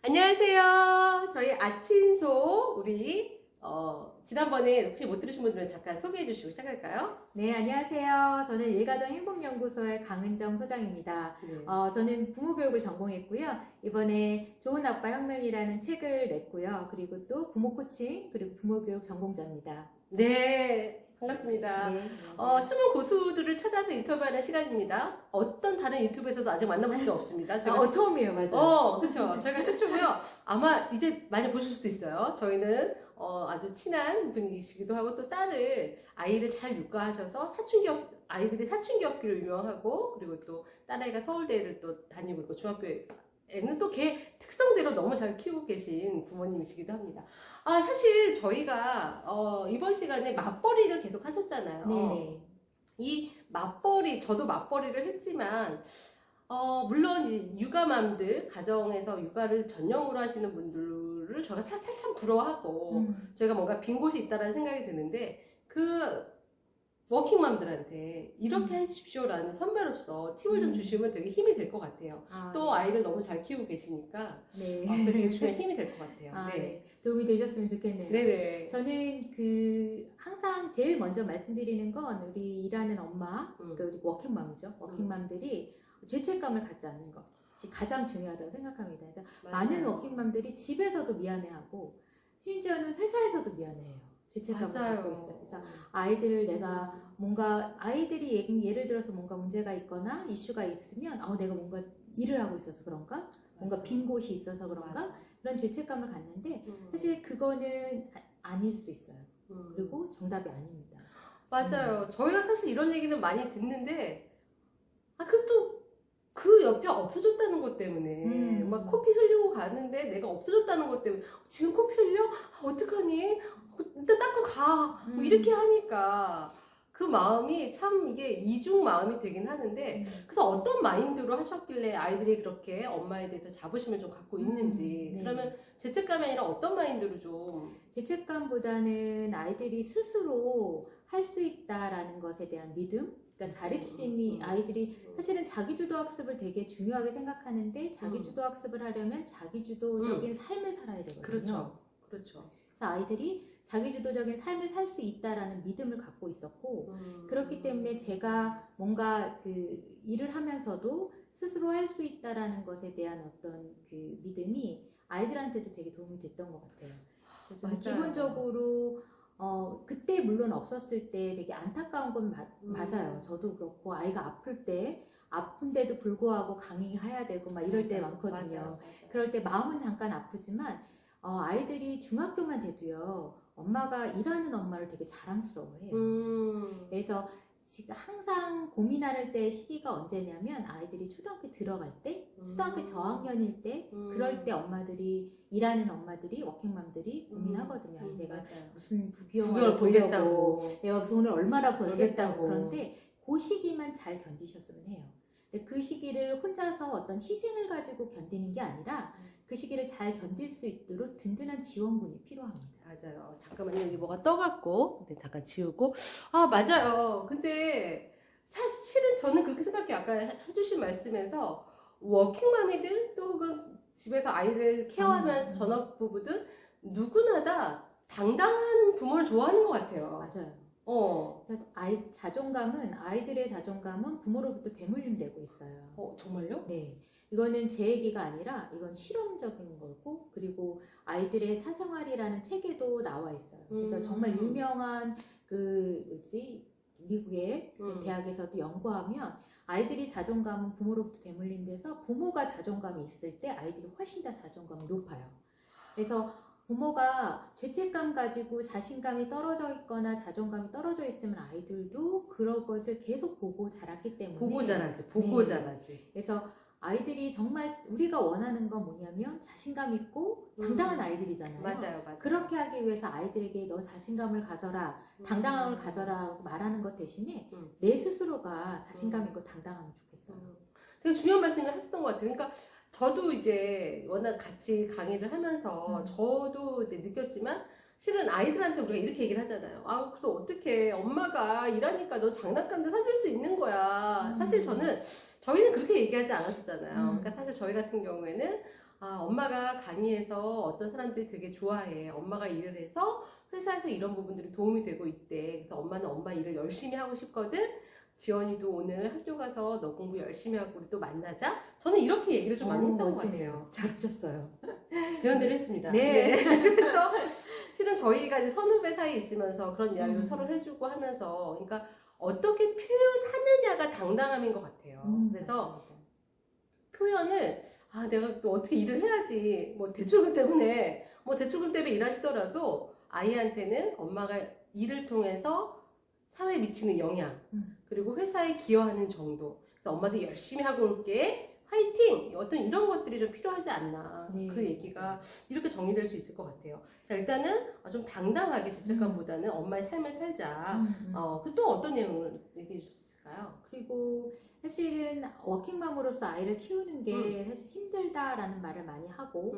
안녕하세요. 저희 아친소 우리 지난번에 혹시 못 들으신 분들은 잠깐 소개해 주시고 시작할까요? 네, 안녕하세요. 저는 일가정 행복연구소의 강은정 소장입니다. 네. 저는 부모교육을 전공했고요. 이번에 좋은 아빠 혁명이라는 책을 냈고요. 그리고 또 부모 코칭, 그리고 부모교육 전공자입니다. 네, 반갑습니다. 네, 숨은 고수들을 찾아서 인터뷰하는 시간입니다. 어떤 다른 유튜브에서도 아직 만나볼 수 없습니다. 저희가 처음이에요, 맞아요. 그렇죠. 저희가 최초고요. 아마 이제 많이 보실 수도 있어요. 저희는 아주 친한 분이시기도 하고 또 아이를 잘 육아하셔서 아이들이 사춘기 없기로 유명하고 그리고 또 딸아이가 서울대를 또 다니고 있고 중학교에는 또 걔 특성대로 너무 잘 키우고 계신 부모님이시기도 합니다. 사실 저희가 이번 시간에 맞벌이를 계속 하셨잖아요. 네네. 이 저도 맞벌이를 했지만 물론 이 육아맘들, 가정에서 육아를 전념으로 하시는 분들을 저희가 살참 부러워하고, 저희가 뭔가 빈 곳이 있다라는 생각이 드는데, 그 워킹맘들한테 이렇게 해주십시오라는 선배로서 팁을 좀 주시면 되게 힘이 될 것 같아요. 또 네. 아이를 너무 잘 키우고 계시니까, 네. 그게 되게 중요한 힘이 될 것 같아요. 네. 네. 도움이 되셨으면 좋겠네요. 네네. 저는 항상 제일 먼저 말씀드리는 건 우리 일하는 엄마, 우리 워킹맘이죠. 워킹맘들이 죄책감을 갖지 않는 것. 가장 중요하다고 생각합니다. 그래서 많은 워킹맘들이 집에서도 미안해하고 심지어는 회사에서도 미안해해요. 죄책감을 갖고 있어요. 그래서 아이들이 예를 들어서 뭔가 문제가 있거나 이슈가 있으면 내가 뭔가 일을 하고 있어서 그런가? 뭔가 빈 곳이 있어서 그런가? 그런 죄책감을 갖는데 사실 그거는 아닐 수 있어요. 그리고 정답이 아닙니다. 맞아요. 저희가 사실 이런 얘기는 많이 듣는데 그것도 그 옆에 없어졌다는 것 때문에 막 코피 흘리고 가는데 내가 없어졌다는 것 때문에 지금 코피 흘려? 어떡하니? 일단 닦고 가. 뭐 이렇게 하니까 그 마음이 참 이게 이중 마음이 되긴 하는데 그래서 어떤 마인드로 하셨길래 아이들이 그렇게 엄마에 대해서 자부심을 좀 갖고 있는지 네. 그러면 죄책감이 아니라 어떤 마인드로 좀 죄책감보다는 아이들이 스스로 할 수 있다라는 것에 대한 믿음, 그러니까 자립심이 아이들이 사실은 자기주도 학습을 되게 중요하게 생각하는데 자기주도 학습을 하려면 자기주도적인 삶을 살아야 되거든요. 그렇죠. 그래서 아이들이 자기주도적인 삶을 살 수 있다라는 믿음을 갖고 있었고 그렇기 때문에 제가 뭔가 일을 하면서도 스스로 할 수 있다라는 것에 대한 어떤 믿음이 아이들한테도 되게 도움이 됐던 것 같아요. 맞아요. 기본적으로 그때 물론 없었을 때 되게 안타까운 건 맞아요. 저도 그렇고 아이가 아픈데도 불구하고 강의해야 되고 막 이럴 때 많거든요. 맞아요. 그럴 때 마음은 잠깐 아프지만 아이들이 중학교만 돼도요. 엄마가 일하는 엄마를 되게 자랑스러워해요. 그래서 지금 항상 고민할 때 시기가 언제냐면 아이들이 초등학교 들어갈 때, 초등학교 저학년일 때 그럴 때 일하는 엄마들이 워킹맘들이 고민하거든요. 내가 무슨 부귀영화를 보려고 내가 무슨 오늘 얼마나 벌겠다고 그런데 그 시기만 잘 견디셨으면 해요. 그 시기를 혼자서 어떤 희생을 가지고 견디는 게 아니라 그 시기를 잘 견딜 수 있도록 든든한 지원군이 필요합니다. 맞아요. 잠깐만요. 여기 뭐가 떠갖고 잠깐 지우고. 맞아요. 근데 사실은 저는 그렇게 생각해요. 아까 해주신 말씀에서 워킹맘이든 또 혹은 집에서 아이를 케어하면서 전업부부든 누구나 다 당당한 부모를 좋아하는 것 같아요. 맞아요. 아이들의 자존감은 부모로부터 대물림되고 있어요. 정말요? 네. 이거는 제 얘기가 아니라 이건 실험적인 거고 그리고 아이들의 사생활이라는 책에도 나와 있어요. 그래서 정말 유명한 미국의 대학에서도 연구하면 아이들이 자존감은 부모로부터 대물림돼서 부모가 자존감이 있을 때 아이들이 훨씬 더 자존감이 높아요. 그래서 부모가 죄책감 가지고 자신감이 떨어져 있거나 자존감이 떨어져 있으면 아이들도 그런 것을 계속 보고 자랐기 때문에 보고 자라지. 그래서 아이들이 정말 우리가 원하는 건 뭐냐면 자신감 있고 당당한 아이들이잖아요. 맞아요. 그렇게 하기 위해서 아이들에게 너 자신감을 가져라, 당당함을 가져라 말하는 것 대신에 내 스스로가 자신감 있고 당당하면 좋겠어요. 되게 중요한 말씀을 하셨던 것 같아요. 그러니까 저도 이제 워낙 같이 강의를 하면서 저도 이제 느꼈지만 실은 아이들한테 우리가 이렇게 얘기를 하잖아요. 그래서 어떻게 엄마가 일하니까 너 장난감도 사줄 수 있는 거야. 사실 저희는 그렇게 얘기하지 않았잖아요. 그러니까 사실 저희 같은 경우에는 엄마가 강의해서 어떤 사람들이 되게 좋아해. 엄마가 일을 해서 회사에서 이런 부분들이 도움이 되고 있대. 그래서 엄마는 엄마 일을 열심히 하고 싶거든. 지원이도 오늘 학교 가서 너 공부 열심히 하고 우리 또 만나자. 저는 이렇게 얘기를 좀 많이 했던 것 같아요. 잘하셨어요. 배운 대로 했습니다. 네. 그래서 실은 저희가 이제 선후배 사이에 있으면서 그런 이야기도 음. 서로 해주고 하면서, 그러니까 어떻게 표현하느냐가 당당함인 것 같아요. 그래서 맞습니다. 표현을 내가 또 어떻게 일을 해야지, 뭐 대출금 때문에 일하시더라도 아이한테는 엄마가 일을 통해서 사회에 미치는 영향, 그리고 회사에 기여하는 정도. 그래서 엄마도 열심히 하고 올게. 화이팅! 어떤 이런 것들이 좀 필요하지 않나. 네, 그 얘기가 맞아요. 이렇게 정리될 수 있을 것 같아요. 자, 일단은 좀 당당하게 죄책감보다는 엄마의 삶을 살자. 그 또 어떤 내용을 얘기해 줄 수 있을까요? 그리고 사실은 워킹맘으로서 아이를 키우는 게 사실 힘들다라는 말을 많이 하고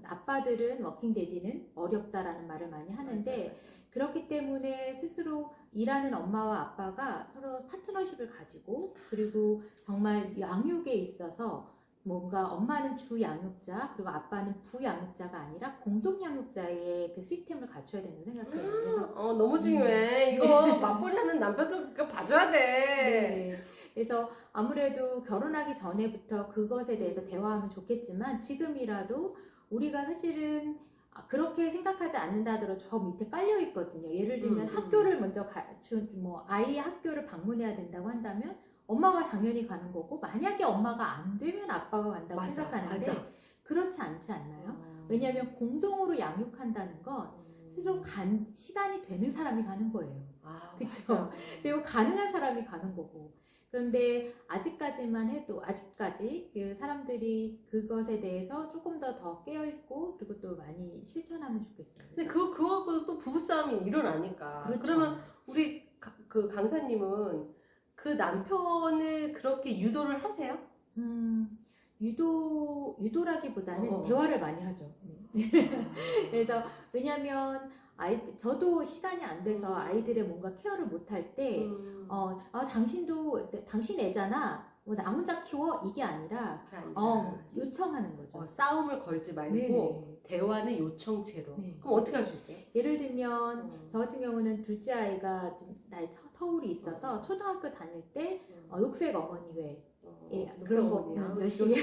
아빠들은 워킹데디는 어렵다라는 말을 많이 하는데 맞아. 그렇기 때문에 스스로 일하는 엄마와 아빠가 서로 파트너십을 가지고 그리고 정말 양육에 있어서 뭔가 엄마는 주 양육자 그리고 아빠는 부 양육자가 아니라 공동 양육자의 그 시스템을 갖춰야 된다고 생각해요. 그래서 너무 중요해. 이거 맞벌이 하는 남편도 그거 봐줘야 돼. 네. 그래서 아무래도 결혼하기 전에부터 그것에 대해서 대화하면 좋겠지만 지금이라도 우리가 사실은 그렇게 생각하지 않는다 하더라도 저 밑에 깔려 있거든요. 예를 들면 학교를 먼저 아이의 학교를 방문해야 된다고 한다면 엄마가 당연히 가는 거고 만약에 엄마가 안 되면 아빠가 간다고 생각하는데 그렇지 않지 않나요? 왜냐하면 공동으로 양육한다는 건 스스로 시간이 되는 사람이 가는 거예요. 그렇죠. 그리고 가능한 사람이 가는 거고. 그런데 아직까지 그 사람들이 그것에 대해서 조금 더 깨어있고 그리고 또 많이 실천하면 좋겠어요. 근데 그거하고 또 부부싸움이 일어나니까. 그렇죠. 그러면 우리 그 강사님은 그 남편을 그렇게 유도를 하세요? 유도라기보다는 대화를 많이 하죠. 그래서 왜냐하면 저도 시간이 안 돼서 아이들의 뭔가 케어를 못할 때 당신 애잖아. 나 혼자 키워 이게 아니라 요청하는 거죠. 싸움을 걸지 말고 네네. 대화는 요청체로. 네. 그럼 어떻게 할 수 있어요? 예를 들면 저 같은 경우는 둘째 아이가 좀 나이 터울이 있어서 초등학교 다닐 때 녹색 어머니회 그런 거 열심히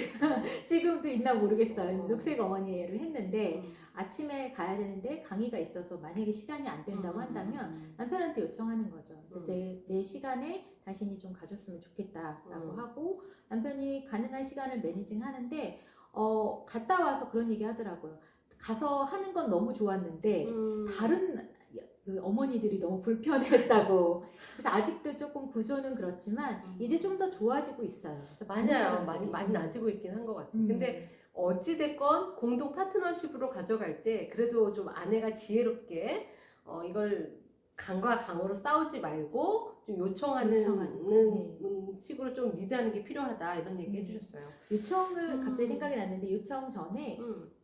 지금도 있나 모르겠어요. 녹색 어머니회를 했는데 아침에 가야 되는데 강의가 있어서 만약에 시간이 안 된다고 한다면 남편한테 요청하는 거죠. 그래서 내 시간에 당신이 좀 가줬으면 좋겠다라고 하고 남편이 가능한 시간을 매니징 하는데 갔다 와서 그런 얘기 하더라고요. 가서 하는 건 너무 좋았는데 다른 그 어머니들이 너무 불편했다고. 그래서 아직도 조금 구조는 그렇지만 이제 좀 더 좋아지고 있어요. 맞아요. 많이 나아지고 있긴 한 것 같아요. 근데 어찌됐건 공동 파트너십으로 가져갈 때 그래도 좀 아내가 지혜롭게 이걸 강과 강으로 싸우지 말고 좀 요청하는 식으로 좀 리드하는 게 필요하다 이런 얘기 해주셨어요. 요청을 갑자기 생각이 났는데 요청 전에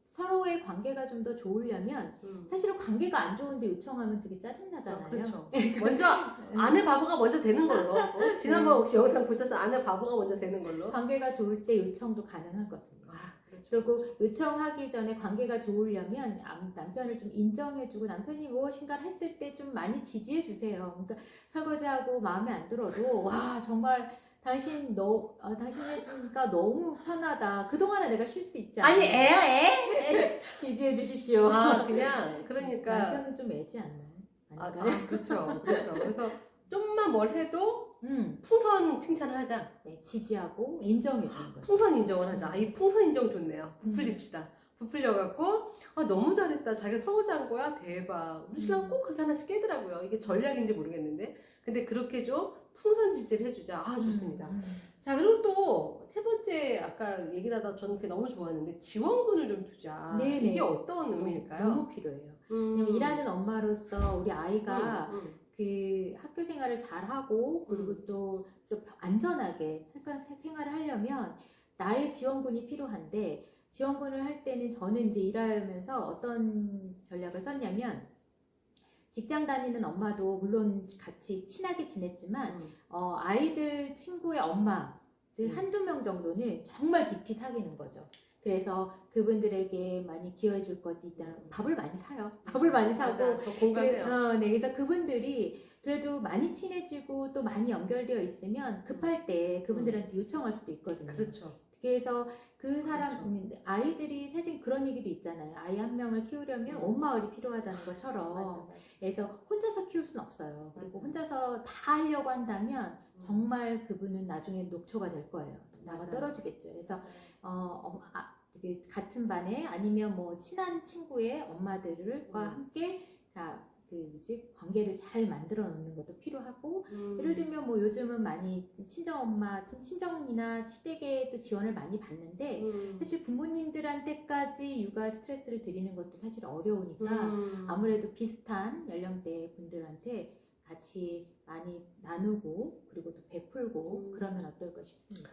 서로의 관계가 좀 더 좋으려면 사실은 관계가 안 좋은데 요청하면 되게 짜증나잖아요. 그렇죠. 먼저 아내 바보가 먼저 되는 걸로. 지난번 혹시 영상 보셔서 아내 바보가 먼저 되는 걸로. 관계가 좋을 때 요청도 가능하거든요. 그렇죠. 그리고 요청하기 전에 관계가 좋으려면 남편을 좀 인정해주고 남편이 무엇인가를 했을 때 좀 많이 지지해주세요. 그러니까 설거지하고 마음에 안 들어도 와 정말 당신 해주니까 너무 편하다. 그동안에 내가 쉴 수 있지 않아? 아니 애? 지지해 주십시오. 그러니까 남편은 좀 애지 않나요? 그렇죠. 그래서 좀만 뭘 해도 풍선 칭찬을 하자. 네, 지지하고 인정해 주는 거죠. 풍선 인정을 하자. 이 풍선 인정 좋네요. 부풀립시다. 부풀려갖고 너무 잘했다. 자기가 설거지한 거야? 대박. 우리 신랑 꼭 그렇게 하나씩 깨더라고요. 이게 전략인지 모르겠는데. 근데 그렇게 좀 풍선 지지를 해주자. 좋습니다. 자, 그리고 또 세 번째 아까 얘기하다 저는 그게 너무 좋았는데 지원군을 좀 두자. 네네. 이게 어떤 의미일까요? 너무 필요해요. 왜냐면 일하는 엄마로서 우리 아이가 그 학교 생활을 잘하고 그리고 또 안전하게 생활을 하려면 나의 지원군이 필요한데 지원군을 할 때는 저는 이제 일하면서 어떤 전략을 썼냐면 직장 다니는 엄마도 물론 같이 친하게 지냈지만 아이들 친구의 엄마들 한두 명 정도는 정말 깊이 사귀는 거죠. 그래서 그분들에게 많이 기여해 줄 것도 있다면 밥을 많이 사요. 밥을 많이 사고. 맞아, 저 공감해요. 네, 그래서 그분들이 그래도 많이 친해지고 또 많이 연결되어 있으면 급할 때 그분들한테 요청할 수도 있거든요. 그렇죠. 그래서 그 사람, 아이들이 사실 그런 얘기도 있잖아요. 아이 한 명을 키우려면 온 마을이 필요하다는 것처럼. 맞아. 그래서 혼자서 키울 수는 없어요. 그리고 맞아. 혼자서 다 하려고 한다면 정말 그분은 나중에 녹초가 될 거예요. 나가 맞아요. 떨어지겠죠. 그래서 되게 같은 반에 아니면 뭐 친한 친구의 엄마들과 함께 관계를 잘 만들어 놓는 것도 필요하고, 예를 들면 뭐 요즘은 많이 친정엄마, 친정이나 시댁에도 지원을 많이 받는데 사실 부모님들한테까지 육아 스트레스를 드리는 것도 사실 어려우니까 아무래도 비슷한 연령대 분들한테 같이 많이 나누고 그리고 또 베풀고 그러면 어떨까 싶습니다.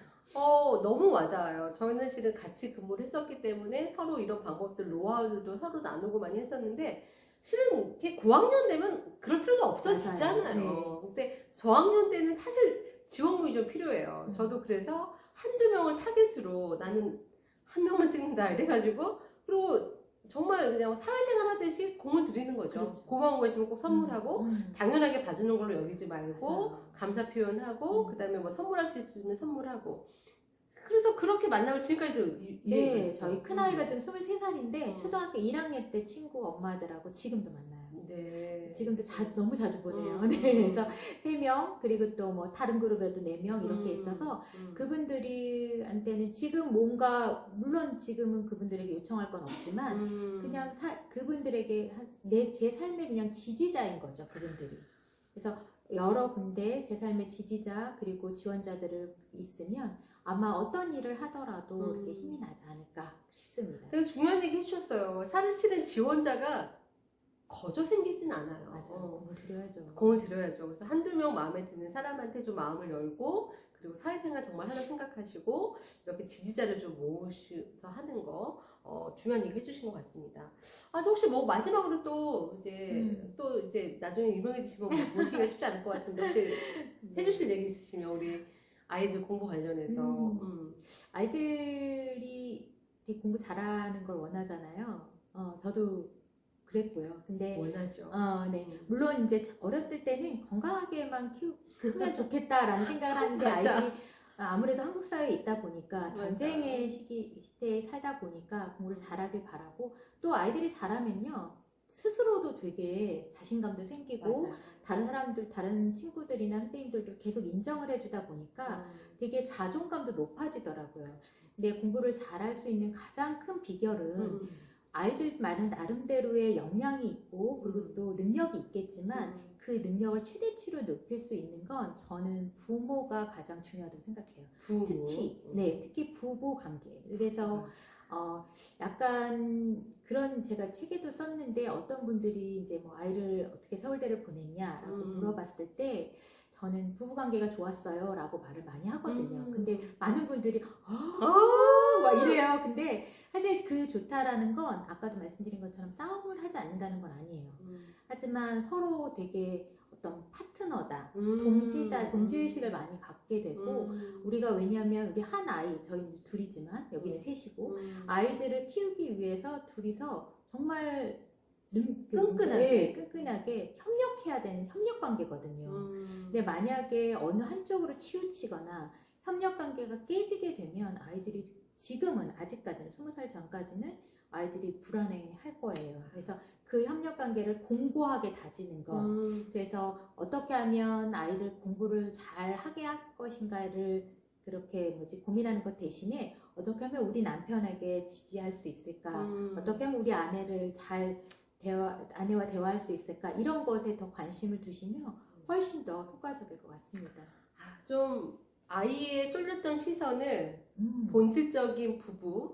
너무 와닿아요. 저희는 실은 같이 근무를 했었기 때문에 서로 이런 방법들, 노하우들도 서로 나누고 많이 했었는데, 실은 이렇게 고학년 되면 그럴 필요가 없어지잖아요. 네. 근데 저학년 때는 사실 지원금이 좀 필요해요. 저도 그래서 한두 명을 타겟으로 나는 한 명만 찍는다 이래가지고, 그리고 정말 그냥 사회생활 하듯이 공을 들이는 거죠. 그렇죠. 고마운 거 있으면 꼭 선물하고, 당연하게 봐주는 걸로 여기지 말고, 맞아요. 감사 표현하고, 그 다음에 뭐 선물할 수 있으면 선물하고. 그래서 그렇게 만남을 지금까지도 네, 저희 큰아이가 지금 23살인데 초등학교 1학년 때 친구 엄마들하고 지금도 만나요. 네. 지금도 너무 자주 보내요. 네, 그래서 3명, 그리고 또 뭐 다른 그룹에도 4명 이렇게 있어서 그분들한테는 지금 뭔가, 물론 지금은 그분들에게 요청할 건 없지만 그냥 그분들에게 제 삶의 그냥 지지자인 거죠, 그분들이. 그래서 여러 군데 제 삶의 지지자 그리고 지원자들을 있으면 아마 어떤 일을 하더라도 이렇게 힘이 나지 않을까 싶습니다. 되게 중요한 얘기 해주셨어요. 사실은 지원자가 거저 생기진 않아요. 맞아요. 공을 들여야죠. 공을 들여야죠. 그래서 한두 명 마음에 드는 사람한테 좀 마음을 열고, 그리고 사회생활 정말 하나 생각하시고, 이렇게 지지자를 좀 모으셔서 하는 거, 중요한 얘기 해주신 것 같습니다. 혹시 뭐 마지막으로 또 이제 나중에 유명해지시면 모시기가 쉽지 않을 것 같은데, 혹시 해주실 얘기 있으시면 우리 아이들 공부 관련해서. 아이들이 되게 공부 잘하는 걸 원하잖아요. 저도 그랬고요. 근데 원하죠. 네. 물론 이제 어렸을 때는 건강하게만 키우면 좋겠다라는 생각을 하는데 아이들이 아무래도 한국 사회에 있다 보니까 경쟁의 시대에 살다 보니까 공부를 잘하길 바라고, 또 아이들이 잘하면요 스스로도 되게 자신감도 생기고 다른 친구들이나 선생님들도 계속 인정을 해주다 보니까 되게 자존감도 높아지더라고요. 근데 공부를 잘할 수 있는 가장 큰 비결은 아이들만은 나름대로의 역량이 있고 그리고 또 능력이 있겠지만 그 능력을 최대치로 높일 수 있는 건 저는 부모가 가장 중요하다고 생각해요. 특히 부부 관계. 그래서 약간 그런, 제가 책에도 썼는데 어떤 분들이 이제 뭐 아이를 어떻게 서울대를 보냈냐라고 물어봤을 때 저는 부부관계가 좋았어요 라고 말을 많이 하거든요. 근데 많은 분들이 막 이래요. 근데 사실 그 좋다라는 건 아까도 말씀드린 것처럼 싸움을 하지 않는다는 건 아니에요. 하지만 서로 되게 어떤 파트너다, 동지다, 동지의식을 많이 갖게 되고, 우리가 왜냐하면 우리 한 아이, 저희 둘이지만 여기는 셋이고, 아이들을 키우기 위해서 둘이서 정말 끈끈하게 협력해야 되는 협력 관계거든요. 근데 만약에 어느 한쪽으로 치우치거나 협력 관계가 깨지게 되면 아이들이 지금은 아직까지는 20살 전까지는 아이들이 불안해 할 거예요. 그래서 그 협력 관계를 공고하게 다지는 것. 그래서 어떻게 하면 아이들 공부를 잘 하게 할 것인가를 그렇게 고민하는 것 대신에 어떻게 하면 우리 남편에게 지지할 수 있을까? 어떻게 하면 우리 아내를 아내와 대화할 수 있을까? 이런 것에 더 관심을 두시면 훨씬 더 효과적일 것 같습니다. 좀 아이의 쏠렸던 시선을 본질적인 부부,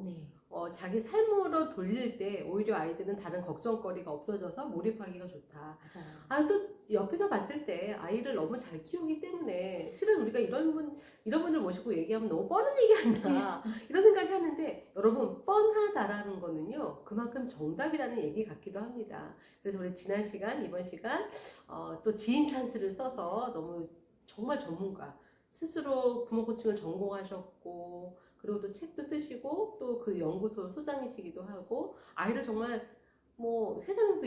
자기 삶으로 돌릴 때 오히려 아이들은 다른 걱정거리가 없어져서 몰입하기가 좋다. 맞아요. 또 옆에서 봤을 때 아이를 너무 잘 키우기 때문에 실은 우리가 이런 분들 모시고 얘기하면 너무 뻔한 얘기한다 이런 생각이 하는데, 여러분 뻔하다라는 거는요 그만큼 정답이라는 얘기 같기도 합니다. 그래서 우리 지난 시간, 이번 시간 또 지인 찬스를 써서 너무 정말 전문가, 스스로 부모 코칭을 전공하셨고 그리고 또 책도 쓰시고 또 그 연구소 소장이시기도 하고 아이를 정말 뭐 세상에서도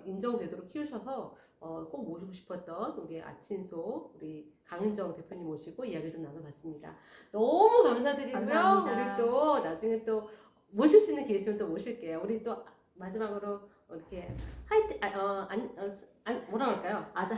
인정되도록 키우셔서 꼭 모시고 싶었던 우리 아친소 우리 강은정 대표님 모시고 이야기를 좀 나눠봤습니다. 너무 감사드리고요. 감사합니다. 우리 또 나중에 또 모실 수 있는 기회 있으면 또 모실게요. 우리 또 마지막으로 이렇게 뭐라 그럴까요? 아자.